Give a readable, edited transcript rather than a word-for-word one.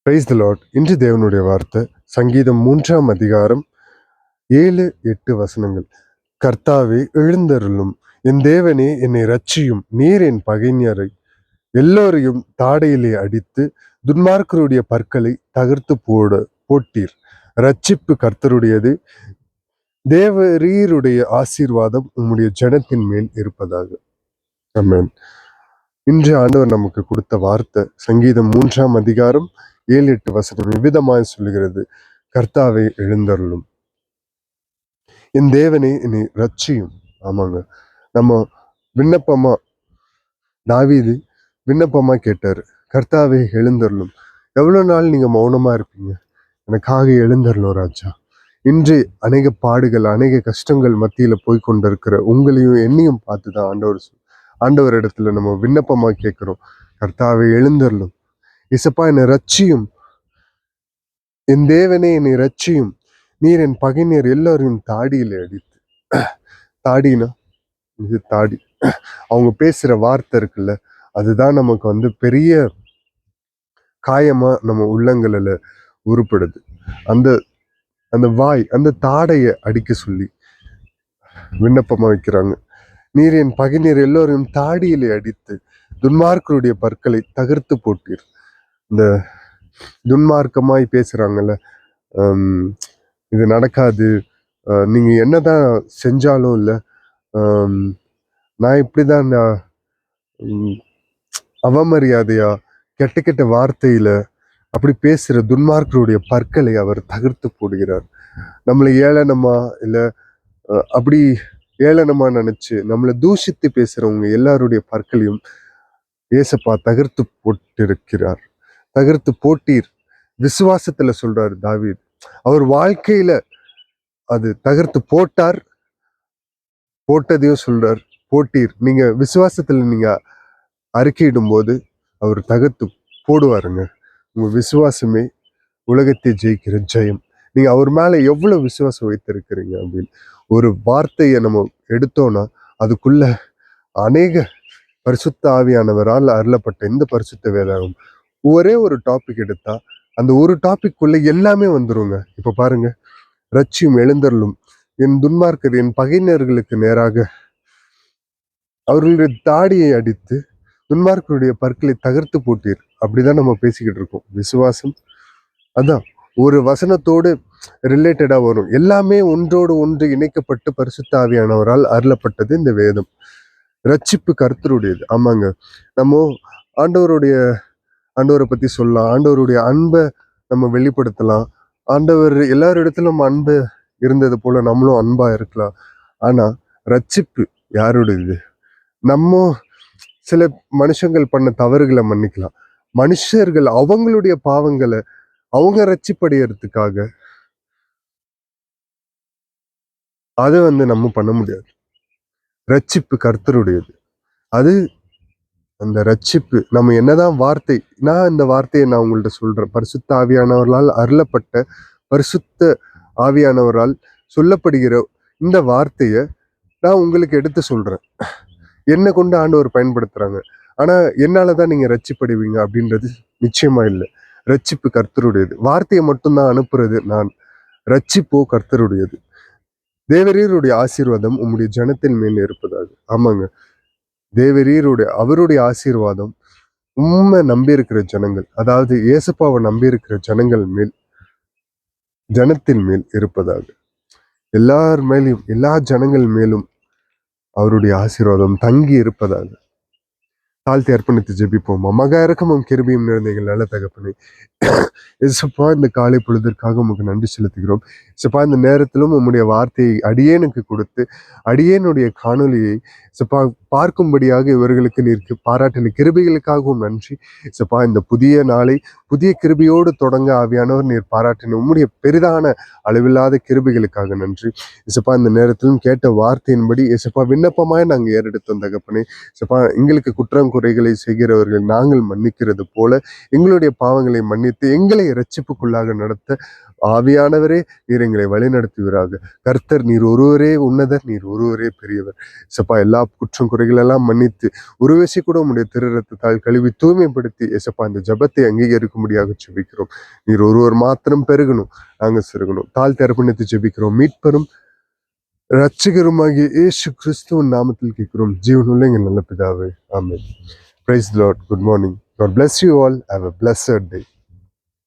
Praise the Lord. இன்று தேவனுடைய வார்த்தை சங்கீதம் 3 7-8 வசனங்கள். கர்த்தாவே எழுந்தருளும், என் தேவனே என்னை ரட்சியும். நீர் என் பகைஞரை எல்லோரையும் தாடையிலே அடித்து துன்மார்க்கருடைய பற்களை தகர்த்து போட்டீர். ரட்சிப்பு கர்த்தருடையது. தேவரீருடைய ஆசீர்வாதம் உம்முடைய ஜனத்தின் மேல் இருப்பதாக. ஆமென். இன்று ஆண்டவர் நமக்கு கொடுத்த வார்த்தை சங்கீதம் 3 வசனம் விவிதமாய் சொல்லுகிறது. கர்த்தாவே எழுந்தருளும், என் தேவனே என்னை ரட்சியும். ஆமாங்க, நம்ம விண்ணப்பமா தாவீது விண்ணப்பமா கேட்டாரு, கர்த்தாவே எழுந்தருளும். எவ்வளவு நாள் நீங்க மௌனமா இருப்பீங்க? எனக்காக எழுந்தருளும் ராஜா. இன்று அநேக பாடுகள், அநேக கஷ்டங்கள் மத்தியில போய் கொண்டிருக்கிற உங்களையும் என்னையும் பார்த்துதான் ஆண்டவர் இடத்துல நம்ம விண்ணப்பமா கேட்கிறோம். கர்த்தாவே எழுந்தருளும், இசப்பா என்னை ரட்சியும், என் தேவனே என்னை ரட்சியும். நீர் என் பகைஞர் எல்லாரையும் தாடியில அடித்து. தாடினா இது தாடி, அவங்க பேசுற வார்த்தை இருக்குல்ல, அதுதான் நமக்கு பெரிய காயமா நம்ம உள்ளங்களில் உருப்படுது. அந்த அந்த வாய், அந்த தாடைய அடிக்க சொல்லி விண்ணப்பமா வைக்கிறாங்க. நீர் என் பகைஞர் எல்லோரையும் தாடியிலே அடித்து துன்மார்க்கருடைய பற்களை தகர்த்து போட்டீர். இந்த துன்மார்க்கமாய் பேசுறாங்கல்ல, இது நடக்காது, நீங்க என்னதான் செஞ்சாலும் இல்லை, நான் இப்படிதான், அவமரியாதையா கெட்ட கெட்ட வார்த்தையில அப்படி பேசுற துன்மார்க்கருடைய பற்களை அவர் தகர்த்து போடுகிறார். நம்மளை ஏளனமா இல்லை அப்படி ஏளனமா நினைச்சு நம்மளை தூஷித்து பேசுறவங்க எல்லாருடைய பற்களையும் ஏசப்பா தகர்த்து போட்டிருக்கிறார். தகர்த்து போட்டீர். விசுவாசத்துல சொல்றாரு தாவீது. அவர் வாழ்க்கையில அது தகர்த்து போட்டார். போட்டதையும் சொல்றார், போட்டீர். நீங்க விசுவாசத்துல நீங்க அறிக்கையிடும் போது அவர் தகர்த்து போடுவாருங்க. உங்க விசுவாசமே உலகத்தை ஜெயிக்கிற ஜெயம். நீங்க அவர் மேல எவ்வளவு விசுவாசம் வைத்திருக்கிறீங்க அப்படின்னு ஒரு வார்த்தையை நம்ம எடுத்தோம்னா அதுக்குள்ள அநேக பரிசுத்த ஆவியானவரால் அருளப்பட்ட இந்த பரிசுத்த வேதாகம். ஒரே ஒரு டாபிக் எடுத்தா அந்த ஒரு டாபிக்குள்ள எல்லாமே வந்துருங்க. இப்ப பாருங்க, ரட்சியும் எழுந்தருளும், என் துன்மார்க்கர் என் பகைஞர்களுக்கு நேராக அவர்களுடைய தாடியை அடித்து துன்மார்க்கருடைய பற்களை தகர்த்து போட்டீர். அப்படிதான் நம்ம பேசிக்கிட்டு இருக்கோம். விசுவாசம் அதான் ஒரு வசனத்தோடு ரிலேட்டடா வரும். எல்லாமே ஒன்றோடு ஒன்று இணைக்கப்பட்டு பரிசுத்த ஆவியானவரால் அருளப்பட்டது இந்த வேதம். ரட்சிப்பு கர்த்தருடையது. ஆமாங்க, நம்ம ஆண்டவரை பத்தி சொல்லலாம், ஆண்டவருடைய அன்பை நம்ம வெளிப்படுத்தலாம். ஆண்டவர் எல்லாரிடத்திலும் நம்ம அன்பு இருந்தது போல நம்மளும் அன்பா இருக்கலாம். ஆனா ரட்சிப்பு யாருடையது? நம்ம சில மனுஷங்கள் பண்ண தவறுகளை மன்னிக்கலாம். மனுஷர்கள் அவங்களுடைய பாவங்களை அவங்க ரட்சிப்படையறதுக்காக அதை நம்ம பண்ண முடியாது. ரட்சிப்பு கர்த்தருடையது. அது அந்த ரட்சிப்பு நம்ம என்னதான் வார்த்தை, இந்த வார்த்தையை நான் உங்கள்ட்ட சொல்றேன். பரிசுத்த ஆவியானவர்களால் அருளப்பட்ட, பரிசுத்த ஆவியானவரால் சொல்லப்படுகிற இந்த வார்த்தையை நான் உங்களுக்கு எடுத்து சொல்றேன். என்னை கொண்டு ஆண்டவர் பயன்படுத்துறாங்க. ஆனா என்னாலதான் நீங்க ரட்சிப்படுவீங்க அப்படின்றது நிச்சயமா இல்லை. ரட்சிப்பு கர்த்தருடையது. வார்த்தையை மட்டும்தான் அனுப்புறது நான். ரட்சிப்போ கர்த்தருடையது. தேவரீருடைய ஆசீர்வாதம் உம்முடைய ஜனத்தின் மேல் இருப்பதாக. ஆமாங்க, அவருடைய ஆசீர்வாதம் உண்மை நம்பி இருக்கிற ஜனங்கள், அதாவது ஏசப்பாவை நம்பி இருக்கிற ஜனத்தின் மேல் இருப்பதாக. எல்லார் மேலும், எல்லா ஜனங்கள் மேலும் அவருடைய ஆசீர்வாதம் தங்கி இருப்பதாக. தாழ்த்தி அர்ப்பணித்து ஜெபிப்போமா. மகா இரக்கமும் கிருபையும் நிறைந்த எங்கள் நல்ல தகப்பனே, இசப்பா இந்த காலை பொழுதற்காக உமக்கு நன்றி செலுத்துகிறோம். இசப்பா இந்த நேரத்திலும் உம்முடைய வார்த்தையை அடியேனுக்கு கொடுத்து அடியேனுடைய காணொலியை இசப்பா பார்க்கும்படியாக இவர்களுக்கு நீர் பாராட்டின கிருபைகளுக்காகவும் நன்றி. இசப்பா இந்த புதிய நாளை புதிய கிருபையோடு தொடங்க ஆவியானவர் நீர் பாராட்டின உம்முடைய பெரிதான அளவில்லாத கிருபைகளுக்காக நன்றி. இசப்பா இந்த நேரத்திலும் கேட்ட வார்த்தையின்படி இசப்பா விண்ணப்பமாய் நாங்கள் ஏறெடுத்தோம் தகப்பனே. இசப்பா எங்களுக்கு குற்றம் குறைகளை செய்கிறவர்கள் நாங்கள் மன்னிக்கிறது போல எங்களுடைய பாவங்களை மன்னித்து எங்களை இரட்சிப்புக்குள்ளாக நடத்த ஆவியானவரே நீர் எங்களை வழிநடத்துவீராக. கர்த்தர் நீர் ஒருவரே உன்னதர், நீர் ஒருவரே பெரியவர். ஏசப்பா, எல்லா குற்றம் குறைகள் எல்லாம் மன்னித்து உருவசி கூட உடைய திரு ரத்தத்தால் கழுவி தூய்மைப்படுத்தி ஏசப்பா இந்த ஜெபத்தை அங்கீகரிக்கும்படியாக ஜெபிக்கிறோம். நீர் ஒருவர் மாத்திரம் பெருகணும், நாங்க சிறுகணும். தாழ் தரப்பினத்தை ஜெபிக்கிறோம். மீட்பரும் ரட்சகருமாகிய இயேசு கிறிஸ்துவின் நாமத்தில் கேட்கிறோம் ஜீவனுள்ள எங்கள் நல்ல பிதாவே, ஆமென். Praise the Lord. Good morning. God bless you all. Have a blessed day.